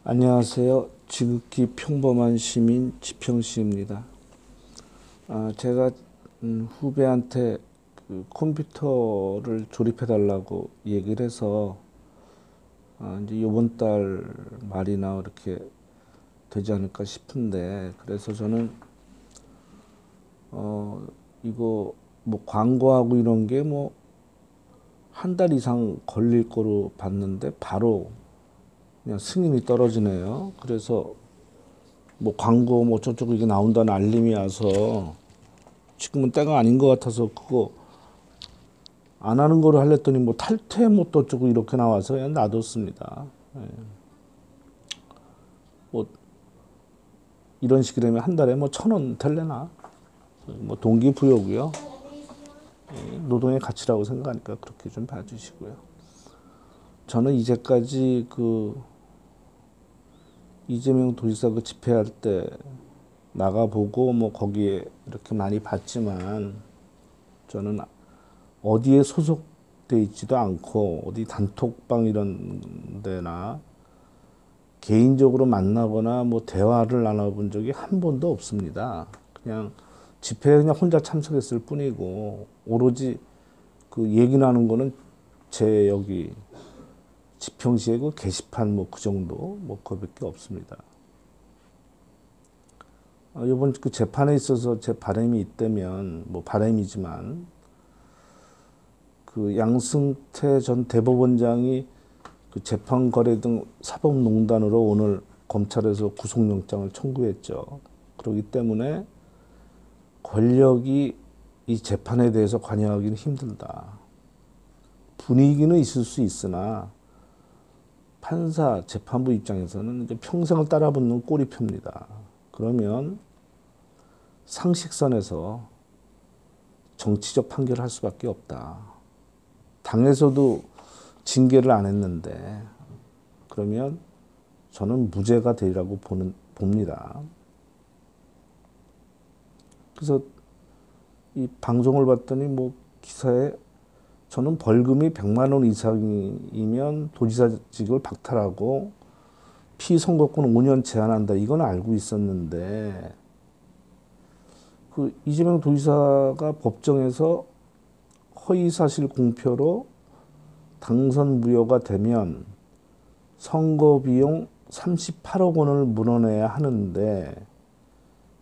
안녕하세요. 지극히 평범한 시민 지평씨입니다. 제가 후배한테 그 컴퓨터를 조립해달라고 얘기를 해서 이제 이번 달 말이나 이렇게 되지 않을까 싶은데, 그래서 저는 이거 뭐 광고하고 이런 게 뭐 한 달 이상 걸릴 거로 봤는데 바로 그냥 승인이 떨어지네요. 그래서 뭐 광고 뭐 저쪽 이게 나온다는 알림이 와서 지금은 때가 아닌 것 같아서 그거 안 하는 거를 하랬더니 뭐 탈퇴 못 어쩌고 이렇게 나와서 그냥 놔뒀습니다. 뭐 이런 식이 되면 한 달에 뭐 1,000원 될래나? 뭐 동기부여고요. 노동의 가치라고 생각하니까 그렇게 좀 봐주시고요. 저는 이제까지 그 이재명 도지사 그 집회할 때 나가보고 뭐 거기에 이렇게 많이 봤지만 저는 어디에 소속돼 있지도 않고 어디 단톡방 이런 데나 개인적으로 만나거나 뭐 대화를 나눠본 적이 한 번도 없습니다. 그냥 집회에 그냥 혼자 참석했을 뿐이고 오로지 그 얘기 나눈 거는 제 여기 지평시의 그 게시판 뭐 그 정도 뭐 그거밖에 없습니다. 이번 그 재판에 있어서 제 바람이 있다면 뭐 바람이지만 그 양승태 전 대법원장이 그 재판 거래 등 사법농단으로 오늘 검찰에서 구속영장을 청구했죠. 그렇기 때문에 권력이 이 재판에 대해서 관여하기는 힘들다. 분위기는 있을 수 있으나 판사, 재판부 입장에서는 이제 평생을 따라붙는 꼬리표입니다. 그러면 상식선에서 정치적 판결을 할 수밖에 없다. 당에서도 징계를 안 했는데 그러면 저는 무죄가 되리라고 봅니다. 그래서 이 방송을 봤더니 뭐 기사에 저는 벌금이 100만 원 이상이면 도지사직을 박탈하고 피선거권 5년 제한한다. 이건 알고 있었는데 그 이재명 도지사가 법정에서 허위사실 공표로 당선 무효가 되면 선거 비용 38억 원을 물어내야 하는데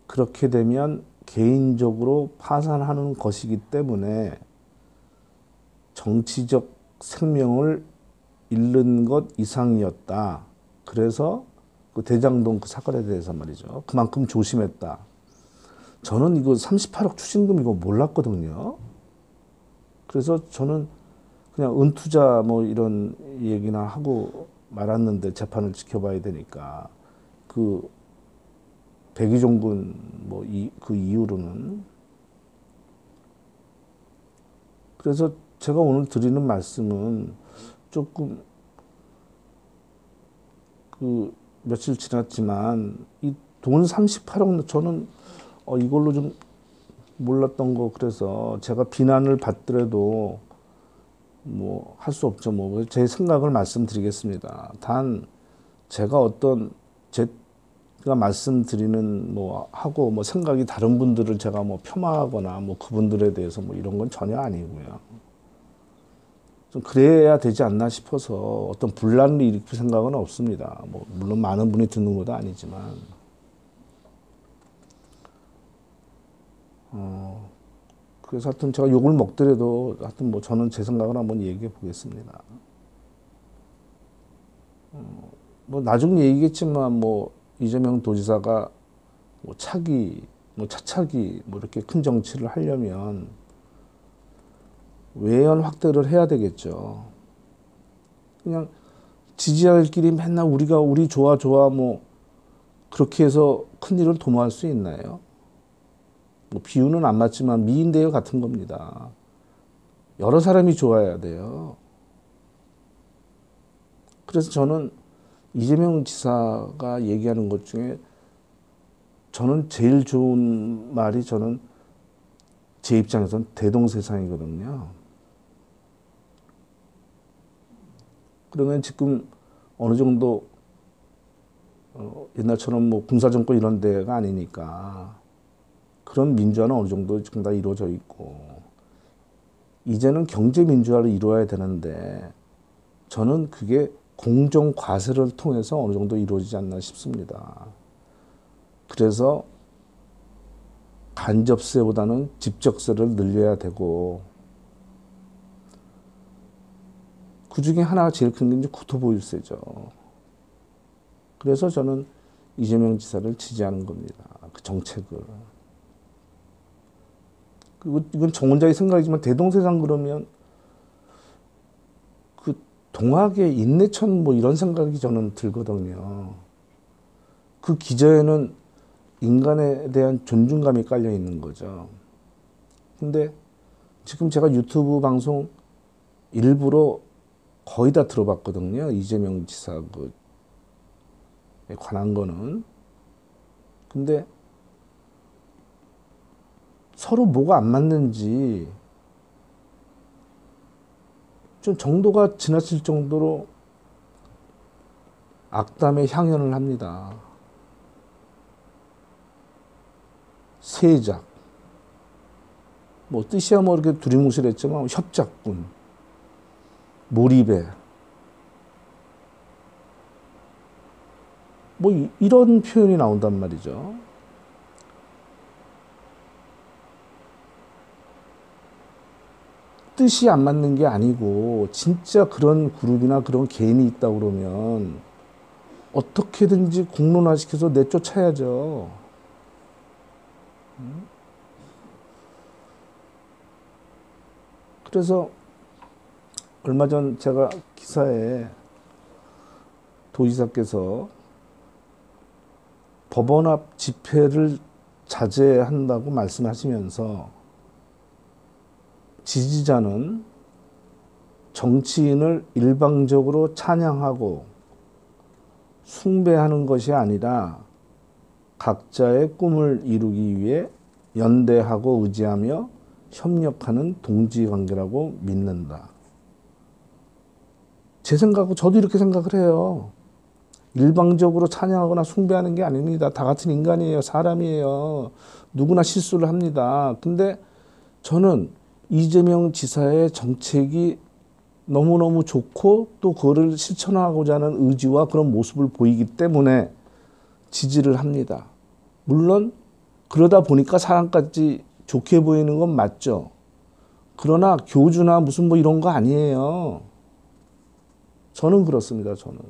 그렇게 되면 개인적으로 파산하는 것이기 때문에 정치적 생명을 잃는 것 이상이었다. 그래서 그 대장동 그 사건에 대해서 말이죠. 그만큼 조심했다. 저는 이거 38억 추징금 이거 몰랐거든요. 그래서 저는 그냥 은투자 뭐 이런 얘기나 하고 말았는데 재판을 지켜봐야 되니까 그 백의종군 뭐 그 이후로는 그래서 제가 오늘 드리는 말씀은 조금 그 며칠 지났지만 이 돈 38억 저는 이걸로 좀 몰랐던 거 그래서 제가 비난을 받더라도 뭐 할 수 없죠. 뭐 제 생각을 말씀드리겠습니다. 단 제가 어떤 제가 말씀드리는 뭐 하고 뭐 생각이 다른 분들을 제가 뭐 폄하하거나 뭐 그분들에 대해서 뭐 이런 건 전혀 아니고요. 좀 그래야 되지 않나 싶어서 어떤 분란을 일으킬 생각은 없습니다. 뭐 물론 많은 분이 듣는 것도 아니지만 그래서 하여튼 제가 욕을 먹더라도 하여튼 뭐 저는 제 생각을 한번 얘기해 보겠습니다. 뭐 나중 얘기겠지만 뭐 이재명 도지사가 뭐 차기 뭐 차차기 뭐 이렇게 큰 정치를 하려면 외연 확대를 해야 되겠죠. 그냥 지지자들끼리 맨날 우리 좋아 좋아 뭐 그렇게 해서 큰 일을 도모할 수 있나요? 뭐 비유는 안 맞지만 미인대요 같은 겁니다. 여러 사람이 좋아야 돼요. 그래서 저는 이재명 지사가 얘기하는 것 중에 저는 제일 좋은 말이 저는 제 입장에서는 대동세상이거든요. 그러면 지금 어느 정도 옛날처럼 뭐 군사정권 이런 데가 아니니까 그런 민주화는 어느 정도 지금 다 이루어져 있고 이제는 경제민주화를 이루어야 되는데 저는 그게 공정과세를 통해서 어느 정도 이루어지지 않나 싶습니다. 그래서 간접세보다는 직접세를 늘려야 되고 그 중에 하나가 제일 큰 게 이제 국토보유세죠. 그래서 저는 이재명 지사를 지지하는 겁니다. 그 정책을. 그리고 이건 저 혼자의 생각이지만 대동세상 그러면 그 동학의 인내천 뭐 이런 생각이 저는 들거든요. 그 기저에는 인간에 대한 존중감이 깔려 있는 거죠. 근데 지금 제가 유튜브 방송 일부러 거의 다 들어봤거든요. 이재명 지사 관한 거는. 근데 서로 뭐가 안 맞는지 좀 정도가 지나칠 정도로 악담에 향연을 합니다. 세작. 뭐 뜻이야 뭐 이렇게 두리뭉실했지만 협작군, 몰입해. 뭐 이런 표현이 나온단 말이죠. 뜻이 안 맞는 게 아니고 진짜 그런 그룹이나 그런 개인이 있다 그러면 어떻게든지 공론화시켜서 내쫓아야죠. 그래서 얼마 전 제가 기사에 도지사께서 법원 앞 집회를 자제한다고 말씀하시면서 지지자는 정치인을 일방적으로 찬양하고 숭배하는 것이 아니라 각자의 꿈을 이루기 위해 연대하고 의지하며 협력하는 동지관계라고 믿는다. 제 생각은 저도 이렇게 생각을 해요. 일방적으로 찬양하거나 숭배하는 게 아닙니다. 다 같은 인간이에요. 사람이에요. 누구나 실수를 합니다. 근데 저는 이재명 지사의 정책이 너무너무 좋고 또 그거를 실천하고자 하는 의지와 그런 모습을 보이기 때문에 지지를 합니다. 물론 그러다 보니까 사람까지 좋게 보이는 건 맞죠. 그러나 교주나 무슨 뭐 이런 거 아니에요. 저는 그렇습니다. 저는.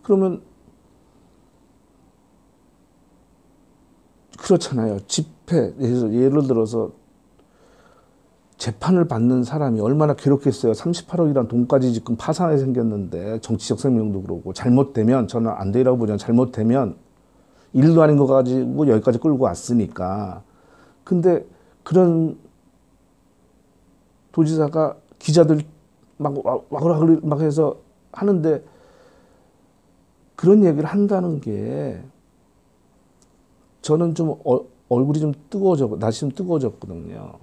그러면 그렇잖아요. 집회, 예를 들어서 재판을 받는 사람이 얼마나 괴롭겠어요. 38억이란 돈까지 지금 파산이 생겼는데 정치적 생명도 그러고 잘못되면 저는 안 되라고 보지만 잘못되면 일도 아닌 거 가지고 여기까지 끌고 왔으니까. 근데 그런 도지사가 기자들 막 해서 하는데 그런 얘기를 한다는 게 저는 좀 얼굴이 좀 날씨 좀 뜨거워졌거든요.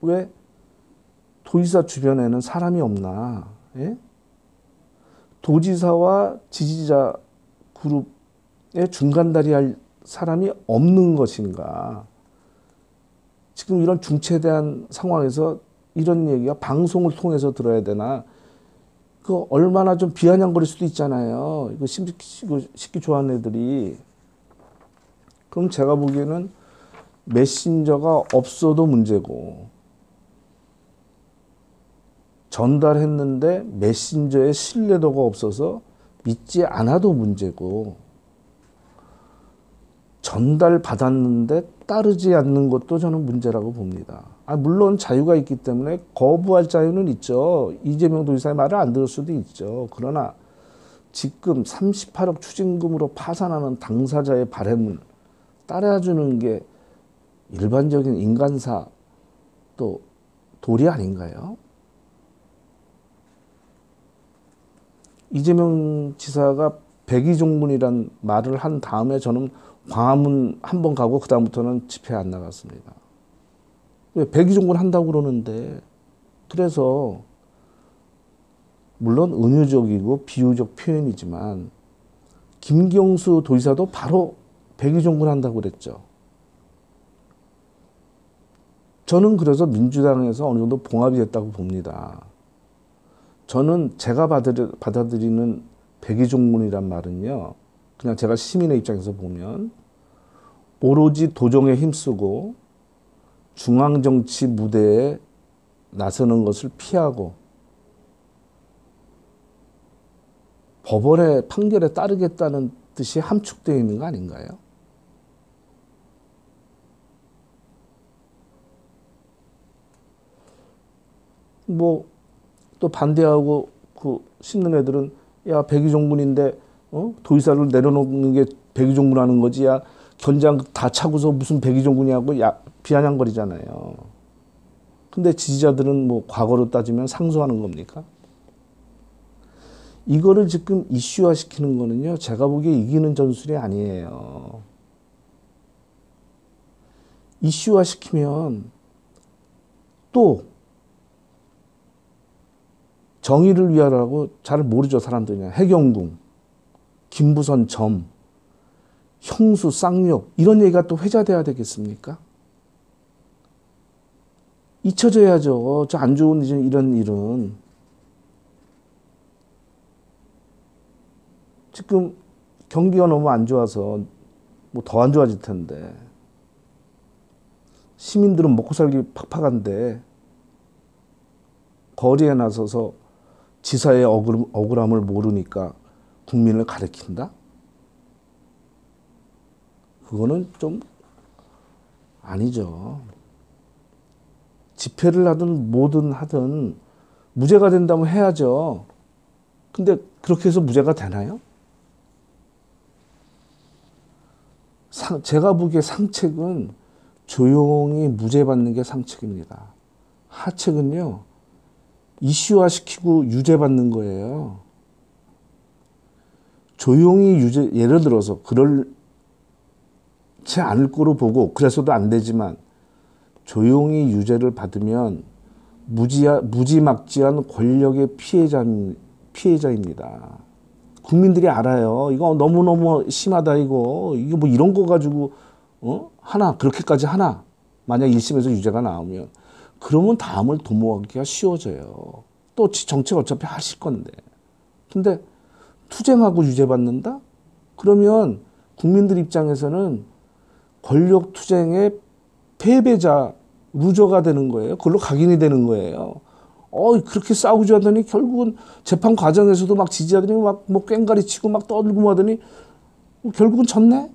왜 도지사 주변에는 사람이 없나? 예? 도지사와 지지자 그룹의 중간다리 할 사람이 없는 것인가? 지금 이런 중체대한 상황에서 이런 얘기가 방송을 통해서 들어야 되나? 그 얼마나 좀 비아냥거릴 수도 있잖아요. 이거 시키 좋아하는 애들이. 그럼 제가 보기에는 메신저가 없어도 문제고 전달했는데 메신저에 신뢰도가 없어서 믿지 않아도 문제고 전달받았는데 따르지 않는 것도 저는 문제라고 봅니다. 물론 자유가 있기 때문에 거부할 자유는 있죠. 이재명 도지사의 말을 안 들을 수도 있죠. 그러나 지금 38억 추징금으로 파산하는 당사자의 바람을 따라주는 게 일반적인 인간사 또 도리 아닌가요? 이재명 지사가 백의종군이란 말을 한 다음에 저는 광화문 한 번 가고 그 다음부터는 집회에 안 나갔습니다. 왜 백의종군 한다고 그러는데. 그래서 물론 은유적이고 비유적 표현이지만 김경수 도지사도 바로 백의종군한다고 그랬죠. 저는 그래서 민주당에서 어느 정도 봉합이 됐다고 봅니다. 저는 제가 받아들이는 백의종군이란 말은요, 그냥 제가 시민의 입장에서 보면 오로지 도정에 힘쓰고 중앙정치 무대에 나서는 것을 피하고 법원의 판결에 따르겠다는 뜻이 함축되어 있는 거 아닌가요? 뭐 또 반대하고 그 씹는 애들은 야 백의종군인데 도의사를 내려놓는 게 백의종군하는 거지, 야 견장 다 차고서 무슨 백의종군이냐고 야 비아냥거리잖아요. 근데 지지자들은 뭐 과거로 따지면 상소하는 겁니까? 이거를 지금 이슈화시키는 거는요, 제가 보기에 이기는 전술이 아니에요. 이슈화시키면 또 정의를 위하라고 잘 모르죠, 사람들이. 해경궁, 김부선 점, 형수, 쌍욕 이런 얘기가 또 회자돼야 되겠습니까? 잊혀져야죠. 저 안 좋은 이런 일은. 지금 경기가 너무 안 좋아서 뭐 더 안 좋아질 텐데 시민들은 먹고 살기 팍팍한데 거리에 나서서 지사의 억울함을 모르니까 국민을 가리킨다? 그거는 좀 아니죠. 집회를 하든 뭐든 하든 무죄가 된다면 해야죠. 근데 그렇게 해서 무죄가 되나요? 제가 보기에 상책은 조용히 무죄 받는 게 상책입니다. 하책은요, 이슈화시키고 유죄 받는 거예요. 조용히 유죄, 예를 들어서 그럴지 않을 거로 보고 그래서도 안 되지만 조용히 유죄를 받으면 무지막지한 권력의 피해자입니다. 국민들이 알아요. 이거 너무너무 심하다, 이거 뭐 이런 거 가지고 하나 그렇게까지 하나, 만약 1심에서 유죄가 나오면 그러면 다음을 도모하기가 쉬워져요. 또 정책 어차피 하실 건데. 근데 투쟁하고 유죄 받는다? 그러면 국민들 입장에서는 권력 투쟁의 패배자, 루저가 되는 거예요. 그걸로 각인이 되는 거예요. 그렇게 싸우지 하더니 결국은 재판 과정에서도 막 지지자들이 막 뭐 꽹가리 치고 막 떠들고 하더니 결국은 졌네?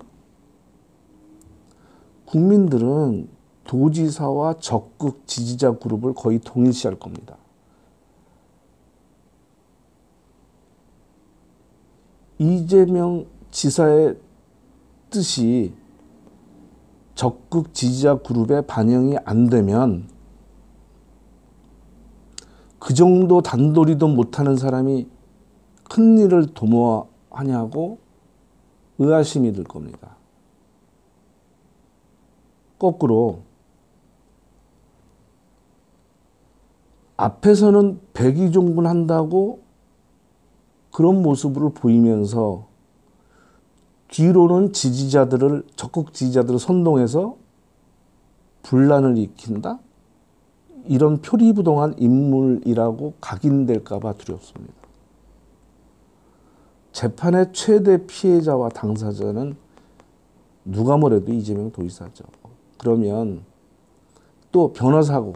국민들은 도지사와 적극 지지자 그룹을 거의 동일시할 겁니다. 이재명 지사의 뜻이 적극 지지자 그룹에 반영이 안 되면 그 정도 단도리도 못하는 사람이 큰 일을 도모하냐고 의아심이 들 겁니다. 거꾸로 앞에서는 백의종군 한다고 그런 모습을 보이면서 뒤로는 적극 지지자들을 선동해서 분란을 일으킨다? 이런 표리부동한 인물이라고 각인될까 봐 두렵습니다. 재판의 최대 피해자와 당사자는 누가 뭐래도 이재명 도지사죠. 그러면 또 변호사고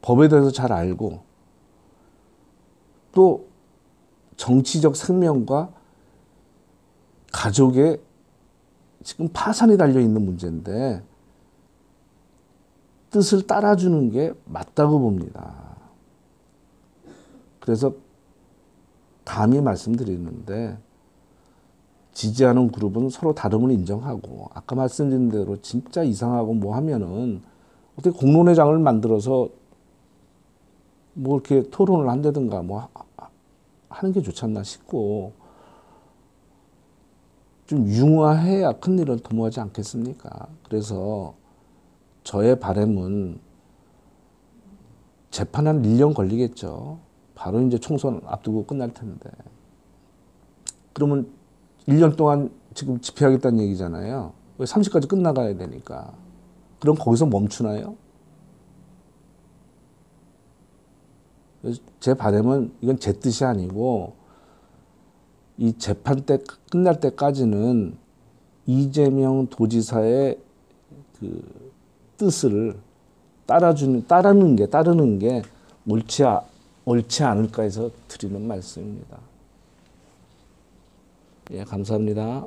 법에 대해서 잘 알고 또 정치적 생명과 가족의 지금 파산이 달려있는 문제인데 뜻을 따라주는 게 맞다고 봅니다. 그래서 감히 말씀드리는데 지지하는 그룹은 서로 다름을 인정하고 아까 말씀드린 대로 진짜 이상하고 뭐 하면은 어떻게 공론회장을 만들어서 뭐 이렇게 토론을 한다든가 뭐 하는 게 좋지 않나 싶고 좀 융화해야 큰일을 도모하지 않겠습니까? 그래서 저의 바람은 재판 한 1년 걸리겠죠. 바로 이제 총선 앞두고 끝날 텐데. 그러면 1년 동안 지금 집회하겠다는 얘기잖아요. 왜 30까지 끝나가야 되니까. 그럼 거기서 멈추나요? 제 바람은 이건 제 뜻이 아니고 이 재판 때 끝날 때까지는 이재명 도지사의 그 뜻을 따르는 게 옳지 않을까 해서 드리는 말씀입니다. 예, 감사합니다.